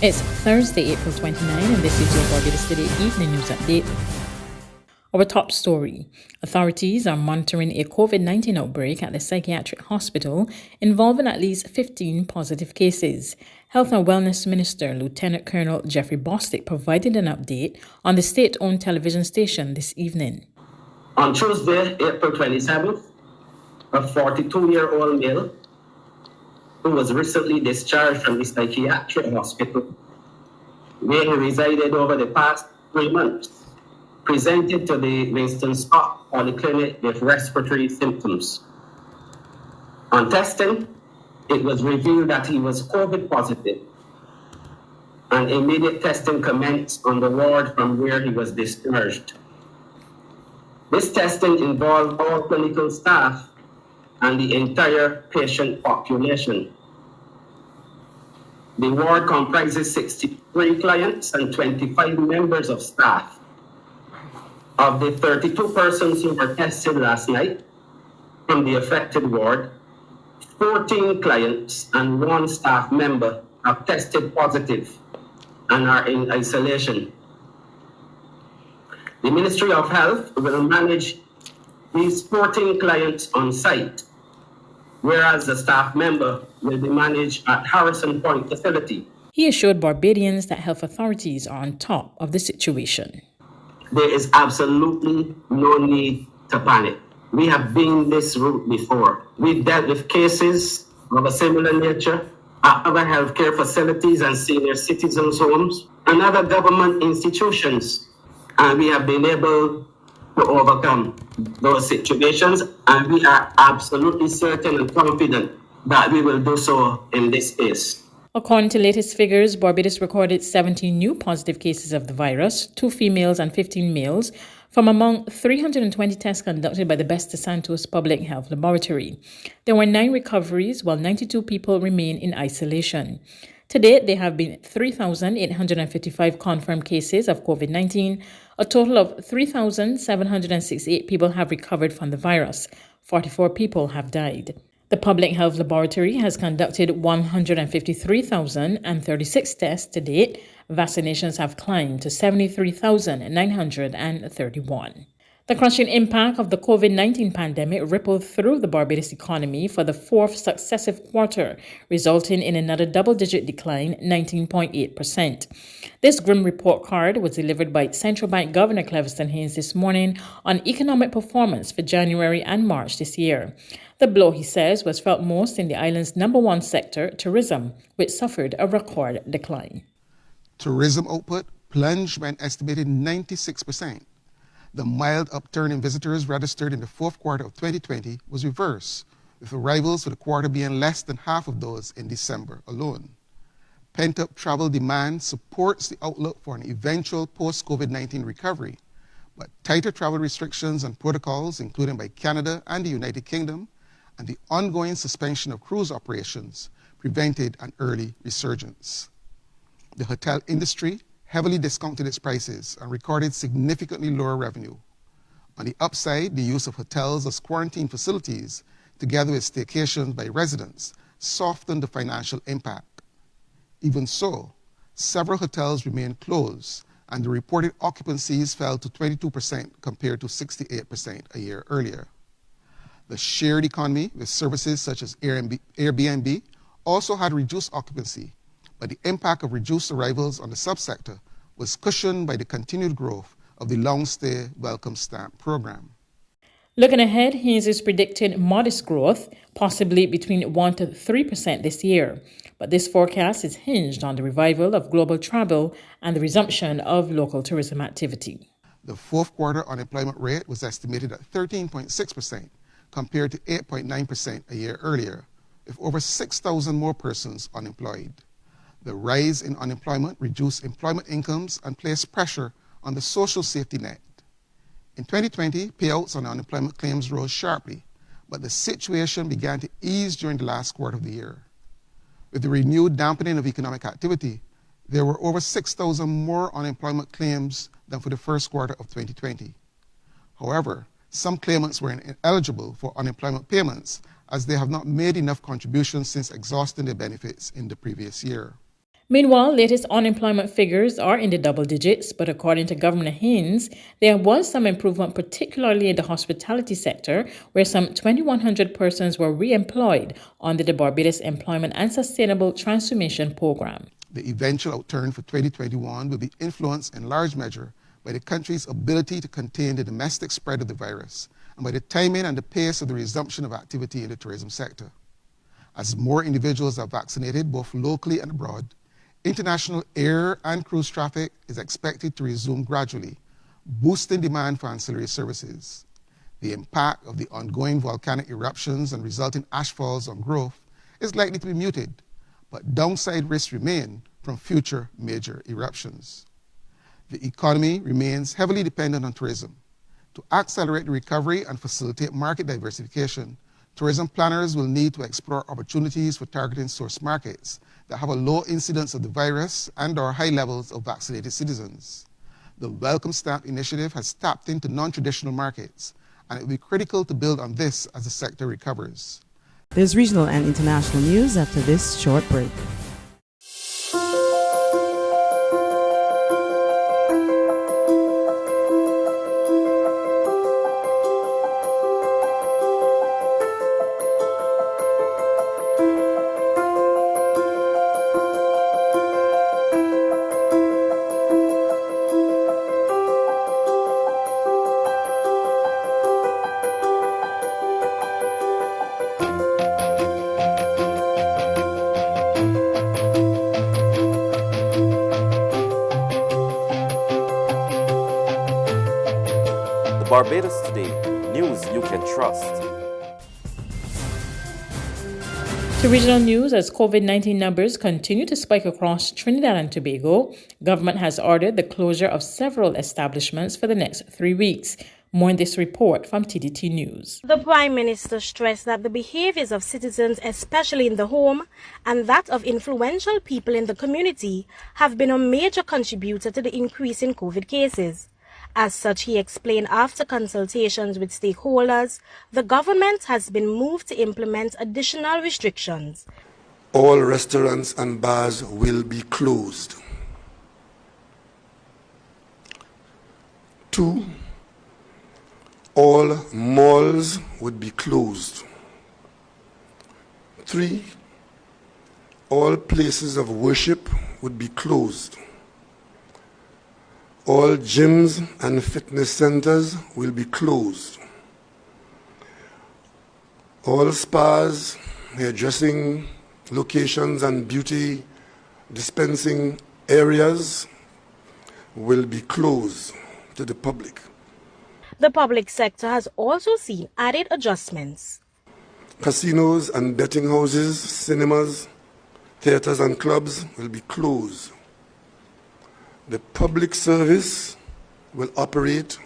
It's Thursday, April 29, and this is your Barbados Today Evening News Update. Our top story. Authorities are monitoring a COVID-19 outbreak at the Psychiatric Hospital involving at least 15 positive cases. Health and Wellness Minister Lieutenant Colonel Jeffrey Bostic provided an update on the state-owned television station this evening. On Tuesday, April 27th, a 42-year-old male who was recently discharged from the Psychiatric Hospital, where he resided over the past 3 months, presented to the Winston Scott Polyclinic with respiratory symptoms. On testing, it was revealed that he was COVID positive, and immediate testing commenced on the ward from where he was discharged. This testing involved all clinical staff and the entire patient population. The ward comprises 63 clients and 25 members of staff. Of the 32 persons who were tested last night from the affected ward, 14 clients and 1 staff member have tested positive and are in isolation. The Ministry of Health will manage these 14 clients on site, whereas the staff member will be managed at Harrison Point facility. He assured Barbadians that health authorities are on top of the situation. There is absolutely no need to panic. We have been this route before. We've dealt with cases of a similar nature at other healthcare facilities and senior citizens' homes and other government institutions, and we have been able to overcome those situations, and we are absolutely certain and confident that we will do so in this case. According to latest figures, Barbados recorded 17 new positive cases of the virus, 2 females and 15 males, from among 320 tests conducted by the Best Santos Public Health Laboratory. There were 9 recoveries, while 92 people remain in isolation. To date, there have been 3,855 confirmed cases of COVID-19. A total of 3,768 people have recovered from the virus. 44 people have died. The Public Health Laboratory has conducted 153,036 tests to date. Vaccinations have climbed to 73,931. The crushing impact of the COVID-19 pandemic rippled through the Barbados economy for the 4th successive quarter, resulting in another double-digit decline, 19.8%. This grim report card was delivered by Central Bank Governor Cleviston Haynes this morning on economic performance for January and March this year. The blow, he says, was felt most in the island's number 1 sector, tourism, which suffered a record decline. Tourism output plunged by an estimated 96%. The mild upturn in visitors registered in the 4th quarter of 2020 was reversed, with arrivals for the quarter being less than half of those in December alone. Pent-up travel demand supports the outlook for an eventual post-COVID-19 recovery, but tighter travel restrictions and protocols, including by Canada and the United Kingdom, and the ongoing suspension of cruise operations prevented an early resurgence. The hotel industry heavily discounted its prices and recorded significantly lower revenue. On the upside, the use of hotels as quarantine facilities, together with staycations by residents, softened the financial impact. Even so, several hotels remain closed, and the reported occupancies fell to 22% compared to 68% a year earlier. The shared economy, with services such as Airbnb, also had reduced occupancy, but the impact of reduced arrivals on the subsector was cushioned by the continued growth of the long-stay welcome stamp program. Looking ahead, Haynes is predicting modest growth, possibly between 1% to 3% this year. But this forecast is hinged on the revival of global travel and the resumption of local tourism activity. The 4th quarter unemployment rate was estimated at 13.6%, compared to 8.9% a year earlier, with over 6,000 more persons unemployed. The rise in unemployment reduced employment incomes and placed pressure on the social safety net. In 2020, payouts on unemployment claims rose sharply, but the situation began to ease during the last quarter of the year. With the renewed dampening of economic activity, there were over 6,000 more unemployment claims than for the 1st quarter of 2020. However, some claimants were ineligible for unemployment payments as they have not made enough contributions since exhausting their benefits in the previous year. Meanwhile, latest unemployment figures are in the double digits, but according to Governor Haynes, there was some improvement, particularly in the hospitality sector, where some 2,100 persons were re-employed under the Barbados Employment and Sustainable Transformation Program. The eventual outturn for 2021 will be influenced in large measure by the country's ability to contain the domestic spread of the virus and by the timing and the pace of the resumption of activity in the tourism sector. As more individuals are vaccinated both locally and abroad, international air and cruise traffic is expected to resume gradually, boosting demand for ancillary services. The impact of the ongoing volcanic eruptions and resulting ashfalls on growth is likely to be muted, but downside risks remain from future major eruptions. The economy remains heavily dependent on tourism. To accelerate the recovery and facilitate market diversification, tourism planners will need to explore opportunities for targeting source markets that have a low incidence of the virus and/or high levels of vaccinated citizens. The Welcome Stamp initiative has tapped into non-traditional markets, and it will be critical to build on this as the sector recovers. There's regional and international news after this short break. Barbados Today, news you can trust. To regional news, as COVID-19 numbers continue to spike across Trinidad and Tobago, government has ordered the closure of several establishments for the next 3 weeks. More in this report from TDT News. The Prime Minister stressed that the behaviors of citizens, especially in the home, and that of influential people in the community, have been a major contributor to the increase in COVID cases. As such, he explained after consultations with stakeholders, the government has been moved to implement additional restrictions. All restaurants and bars will be closed. 2, all malls would be closed. 3, all places of worship would be closed. All gyms and fitness centers will be closed. All spas, hairdressing locations and beauty dispensing areas will be closed to the public. The public sector has also seen added adjustments. Casinos and betting houses, cinemas, theaters and clubs will be closed. The public service will operate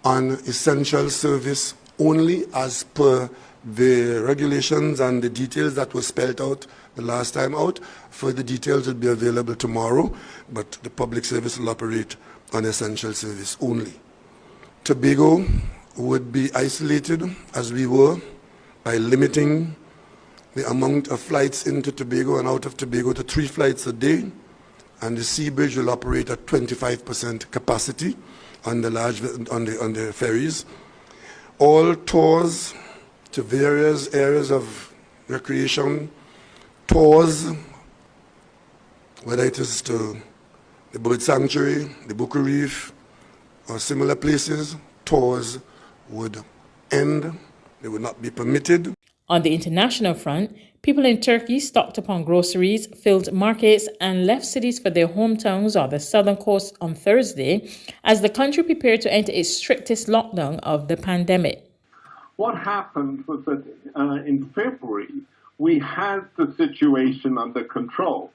on essential service only as per the regulations and the details that were spelled out the last time out. Further details will be available tomorrow, but the public service will operate on essential service only. Tobago would be isolated, as we were, by limiting the amount of flights into Tobago and out of Tobago to 3 flights a day. And the sea bridge will operate at 25% capacity on the ferries. All tours to various areas of recreation, tours, whether it is to the bird sanctuary, the Bucca Reef, or similar places, tours would end. They would not be permitted. On the international front, people in Turkey stocked up on groceries, filled markets, and left cities for their hometowns or the southern coast on Thursday as the country prepared to enter its strictest lockdown of the pandemic. What happened was that in February, we had the situation under control.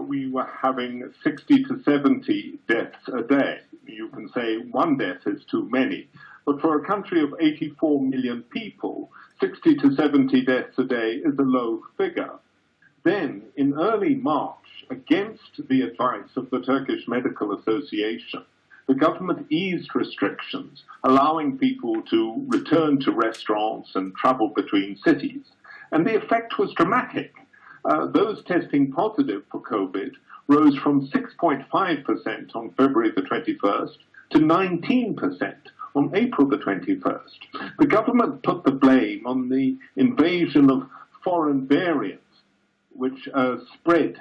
We were having 60 to 70 deaths a day. You can say one death is too many. But for a country of 84 million people, 60 to 70 deaths a day is a low figure. Then, in early March, against the advice of the Turkish Medical Association, the government eased restrictions, allowing people to return to restaurants and travel between cities. And the effect was dramatic. those testing positive for COVID rose from 6.5% on February the 21st to 19% on April the 21st. The government put the blame on the invasion of foreign variants, which spread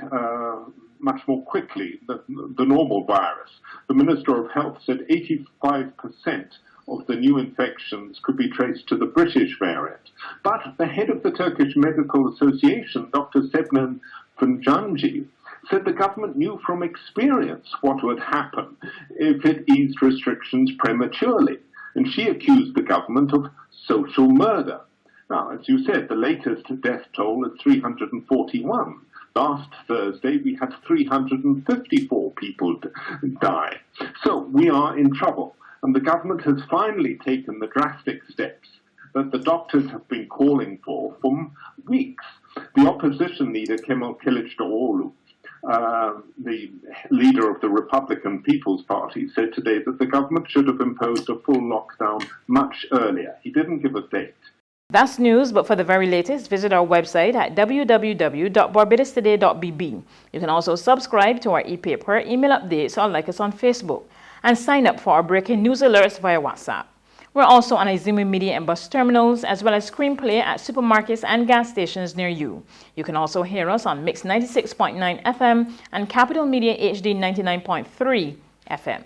much more quickly than the normal virus. The Minister of Health said 85% of the new infections could be traced to the British variant. But the head of the Turkish Medical Association, Dr. Sebnem Funjanji, said the government knew from experience what would happen if it eased restrictions prematurely. And she accused the government of social murder. Now, as you said, the latest death toll is 341. Last Thursday, we had 354 people die. So we are in trouble. And the government has finally taken the drastic steps that the doctors have been calling for weeks. The opposition leader, Kemal Kılıçdaroğlu, the leader of the Republican People's Party, said today that the government should have imposed a full lockdown much earlier. He didn't give a date. That's news, but for the very latest, visit our website at www.barbadostoday.bb. You can also subscribe to our e-paper, email updates, or like us on Facebook, and sign up for our breaking news alerts via WhatsApp. We're also on Izumi Media and bus terminals, as well as screenplay at supermarkets and gas stations near you. You can also hear us on Mix 96.9 FM and Capital Media HD 99.3 FM.